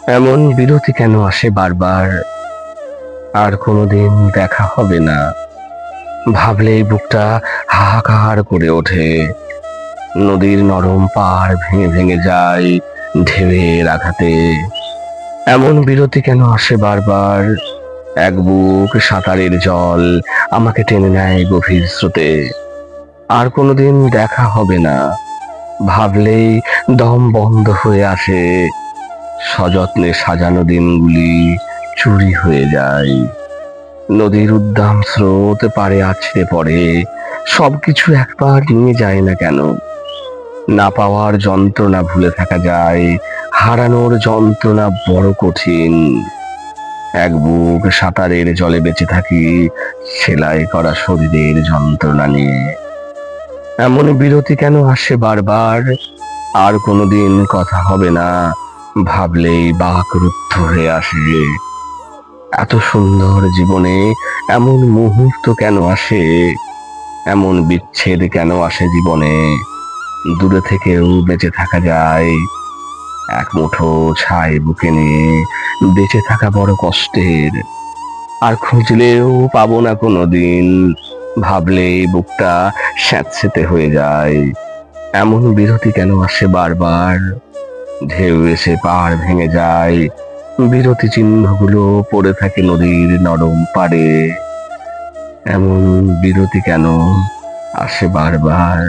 এমন বিরতি কেন আসে বারবার? আর কোনোদিন দেখা হবে না, ভাবলেই বুকটা হাহাকার করে ওঠে। নদীর নরম পাড় ভেঙে ভেঙে যায় ঢেউয়ের আঘাতে। এমন বিরতি কেন আসে বারবার? এক বুক সাঁতারের জল আমাকে টেনে নেয় গভীর স্রোতে। আর কোনোদিন দেখা হবে না, ভাবলেই দম বন্ধ হয়ে আসে। সযত্নে সাজানো দিনগুলি চুরি হয়ে যায়। নদীর উদ্দাম স্রোত পাড়ে আছড়ে পড়ে, সবকিছু একবার নিয়ে যায় না কেন? না পাওয়ার যন্ত্রণা ভুলে থাকা যায়, হারানোর যন্ত্রণা বড় কঠিন। এক বুক সাঁতারের জলে বেঁচে থাকি, সেলাই করা শরীরের যন্ত্রণা নিয়ে। এমন বিরতি কেন আসে বারবার? আর কোনোদিন কথা হবে না, ভাবলেই বাকরুদ্ধ হয়ে আসে। এত সুন্দর জীবনে এমন মুহূর্ত কেন আসে? এমন বিচ্ছেদ কেন আসে জীবনে? দূরে থেকেও বেঁচে থাকা যায়, এক মুঠো ছাই বুকে নিয়ে। বেঁচে থাকা বড় কষ্টের, আর খুঁজলেও পাবো না কোনোদিন। ভাবলেই বুকটা স্যাঁতসেঁতে হয়ে যায়। এমন বিরতি কেন আসে বারবার? ঢেউ এসে পাড় ভেঙে যায়, বিরতি চিহ্নগুলো পড়ে থাকে নদীর নরম পাড়ে। এমন বিরতি কেন আসে বারবার?